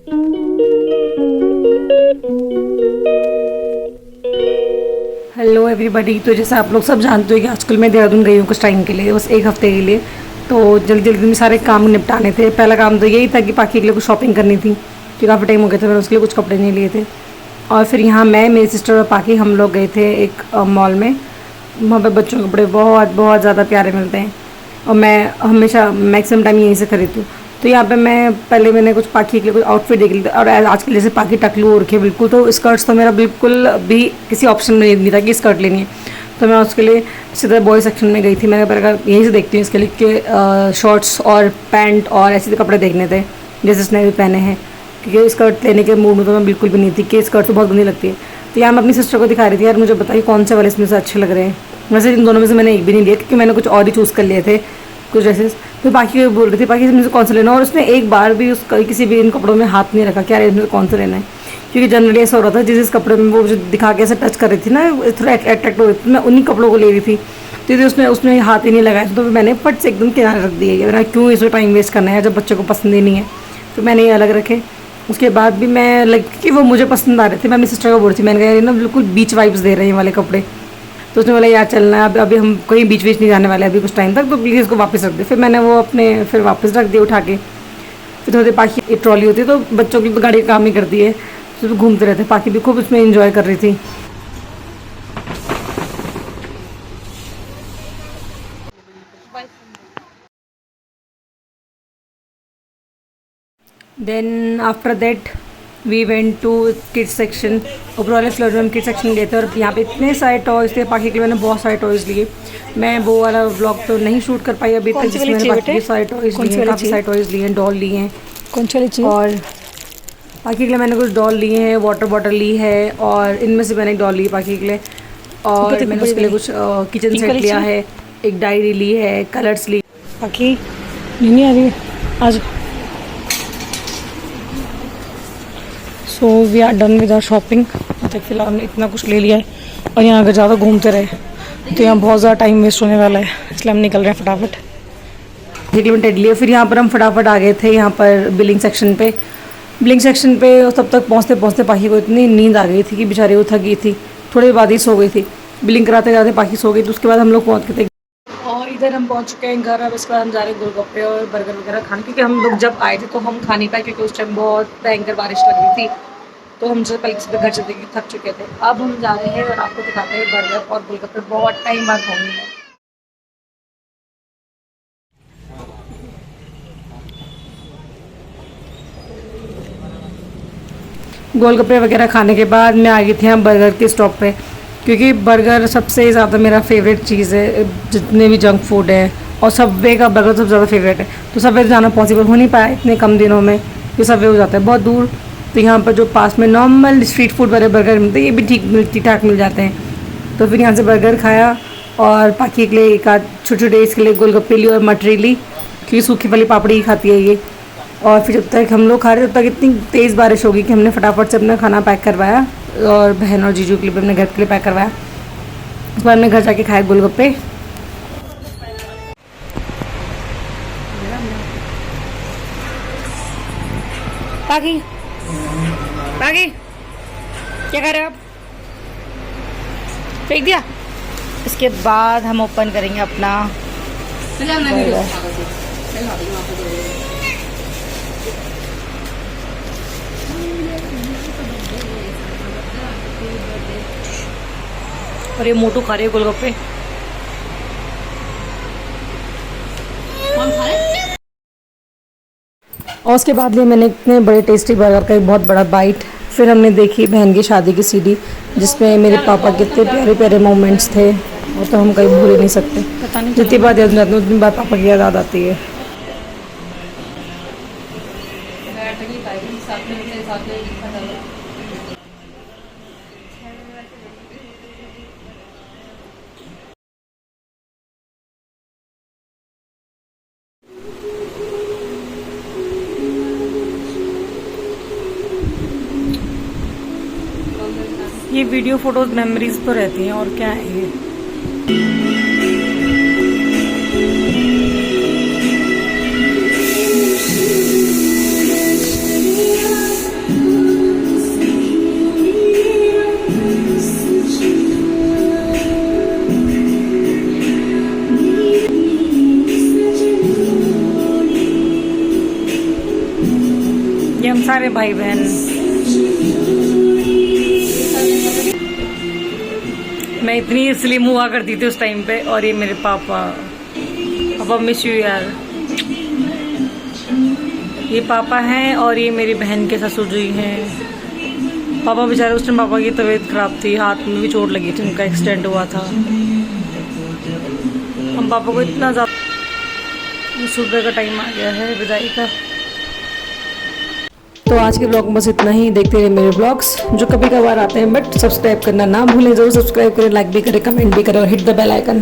Hello everybody. तो जैसे आप लोग सब जानते हो कि आजकल मैं देहरादून गई हूँ कुछ टाइम के लिए, बस एक हफ्ते के लिए। तो जल्दी जल्दी में सारे काम निपटाने थे। पहला काम तो यही था कि पाखी के लिए कुछ शॉपिंग करनी थी, क्योंकि काफ़ी टाइम हो गया था मैंने उसके लिए कुछ कपड़े नहीं लिए थे। और फिर यहाँ मैं, मेरी सिस्टर और पाखी हम लोग गए थे एक मॉल में। वहाँ पर बच्चों के कपड़े बहुत बहुत ज़्यादा प्यारे मिलते हैं और मैं हमेशा मैक्सिमम टाइम यहीं से खरीदती हूँ। तो यहाँ पे मैंने कुछ पाखी के लिए कुछ आउटफिट देख लिया। और आजकल जैसे पाखी टकलू हो रखी है बिल्कुल, तो स्कर्ट्स तो मेरा बिल्कुल भी किसी ऑप्शन में नहीं था कि स्कर्ट लेनी है। तो मैं उसके लिए सीधा बॉय सेक्शन में गई थी। मैंने पहले यहीं से देखती हूँ इसके लिए कि शॉर्ट्स और पैंट और ऐसे कपड़े देखने थे जैसे उसने भी पहने हैं, क्योंकि स्कर्ट लेने के मूड में तो मैं बिल्कुल भी नहीं थी कि स्कर्ट तो बहुत गंदी लगती है। तो यहाँ मैं अपनी सिस्टर को दिखा रही थी, यार मुझे बताइए कौन से वाले इसमें से अच्छे लग रहे हैं। वैसे इन दोनों में से मैंने एक भी नहीं लिया, क्योंकि मैंने कुछ और ही चूज़ कर लिए थे कुछ ड्रेसेस। तो बाकी वो बोल रही थी बाकी इसमें से कौन सा लेना, और उसने एक बार भी किसी भी इन कपड़ों में हाथ नहीं रखा कि यार इसमें से कौन सा लेना है। क्योंकि जनरली ऐसा हो रहा था जिस कपड़े में वो मुझे दिखा के ऐसे टच कर रही थी ना, थोड़ा अट्रैक्ट हो रही थी, मैं उन्हीं कपड़ों को ले रही थी। तो उसने उसमें हाथ ही नहीं लगाया, तो मैंने फट से एकदम किनारे रख दिए। मेरा क्यों इसमें टाइम वेस्ट करना है जब बच्चों को पसंद ही नहीं है। तो मैंने ये अलग रखे। उसके बाद भी मैं लग कि वो मुझे पसंद आ रहे थे, मैं अपनी सिस्टर को बोल रही थी, मैंने कहा ना बिल्कुल बीच वाइब्स दे रहे हैं वाले कपड़े। तो उसने बोला यार चलना है, अभी हम कहीं बीच बीच नहीं जाने वाले अभी कुछ टाइम तक, तो प्लीज़ इसको वापस रख दे। फिर मैंने वो अपने फिर वापस रख दिया उठा के। फिर थोड़ी देर पाखी एक ट्रॉली होती है तो बच्चों की तो गाड़ी का काम ही करती है, तो घूमते रहते। पाखी भी खूब उसमें इंजॉय कर रही थी। Then after that we went to kids section. ऊपर वाले फ्लोर में हम किड्स सेक्शन गए थे और यहाँ पे इतने सारे टॉयज़ थे। पाखी के लिए मैंने बहुत सारे टॉयज़ लिए। मैं वो वाला व्लॉग तो नहीं शूट कर पाई अभी तक, जिसमें मैंने पाखी के सारे टॉयज़ लिए हैं, काफ़ी सारे टॉयज़ लिए हैं, डॉल लिए हैं। कौन सी वाली चाहिए? और पाखी के लिए मैंने कुछ डॉल लिए हैं, वाटर बॉटल ली है, और इनमें से मैंने एक डॉल ली पाखी के लिए। और मैंने उसके लिए कुछ किचन सेट लिया है, एक डायरी ली है, कलर्स ली। पाखी नहीं आ रही है आज। So we are done with our shopping. तक फिलहाल हमने इतना कुछ ले लिया है और यहाँ अगर ज़्यादा घूमते रहे तो यहाँ बहुत ज़्यादा टाइम वेस्ट होने वाला है, इसलिए हम निकल रहे हैं फटाफट। 1 किलोमीटर लिए। फिर यहाँ पर हम फटाफट आ गए थे यहाँ पर बिलिंग सेक्शन पे। बिलिंग सेक्शन पे तब तक पहुँचते पहुँचते पाखी को इतनी नींद आ गई थी कि बेचारी वो थक गई थी, थोड़ी बाद ही सो गई थी। बिलिंग कराते कराते पाखी सो गई। तो उसके बाद हम लोग पहुँच गए थे और इधर हम पहुँच चुके हैं घर। अब इसके बाद हम जा रहे हैं गोलगप्पे और बर्गर वगैरह खाने, क्योंकि हम लोग जब आए थे तो हम खा नहीं पाए, क्योंकि उस टाइम बहुत भयंकर बारिश लग रही थी। तो हम जो कल से घर चलते थक चुके थे। अब हम जा रहे हैं और आपको दिखाते हैं बर्गर और गोलगप्पे। बहुत टाइम बाद खाएंगे। गोलगप्पे वगैरह खाने के बाद मैं आ गई थी यहाँ बर्गर के स्टॉप पे, क्योंकि बर्गर सबसे ज़्यादा मेरा फेवरेट चीज़ है जितने भी जंक फूड है। और सबवे का बर्गर सबसे ज़्यादा फेवरेट है। तो सबवे जाना पॉसिबल हो नहीं पाया इतने कम दिनों में, ये सबवे हो जाता है बहुत दूर। तो यहाँ पर जो पास में नॉर्मल स्ट्रीट फूड वाले बर्गर मिलते हैं, ये भी ठीक ठाक मिल जाते हैं। तो फिर यहाँ से बर्गर खाया और पाखी के लिए एक आध छोटे छोटे इसके लिए गोलगप्पे ली और मटरी ली, क्योंकि सूखी वाली पापड़ी ही खाती है ये। और फिर जब तक हम लोग खा रहे तब तक इतनी तेज़ बारिश होगी कि हमने फटाफट से अपना खाना पैक करवाया और बहन और जीजू के लिए भी अपने घर के लिए पैक करवाया। उसके बाद हमने घर जाके खाए गोलगप्पे। पाखी पाखी क्या कर रहे हो आप? फेंक दिया। इसके बाद हम ओपन करेंगे अपना और ये मोटू खा रहे हैं गोलगप्पे। और उसके बाद लिए मैंने इतने बड़े टेस्टी बर्गर का एक बहुत बड़ा बाइट। फिर हमने देखी बहन की शादी की सीडी, जिसमें मेरे पापा के इतने प्यारे प्यारे मोमेंट्स थे, वो तो हम कहीं भूल ही नहीं सकते। जितनी बार याद आती है उतनी बार पापा की याद आती है। ये वीडियो फोटोज मेमोरीज तो रहती हैं, और क्या है ये। कि हम सारे भाई बहन मैं इतनी स्लिम हुआ करती थी उस टाइम पे, और ये मेरे पापा। पापा मिस यू यार। ये पापा हैं और ये मेरी बहन के ससुर जी हैं। पापा बेचारे उस टाइम पापा की तबीयत ख़राब थी, हाथ में भी चोट लगी थी, उनका एक्सीडेंट हुआ था। हम पापा को इतना ज़्यादा, सुबह का टाइम आ गया है विदाई का। तो आज के ब्लॉग में बस इतना ही। देखते रहे मेरे ब्लॉग्स जो कभी कभार आते हैं, बट सब्सक्राइब करना ना भूलें। जरूर सब्सक्राइब करें, लाइक भी करें, कमेंट भी करें और हिट द बेल आइकन।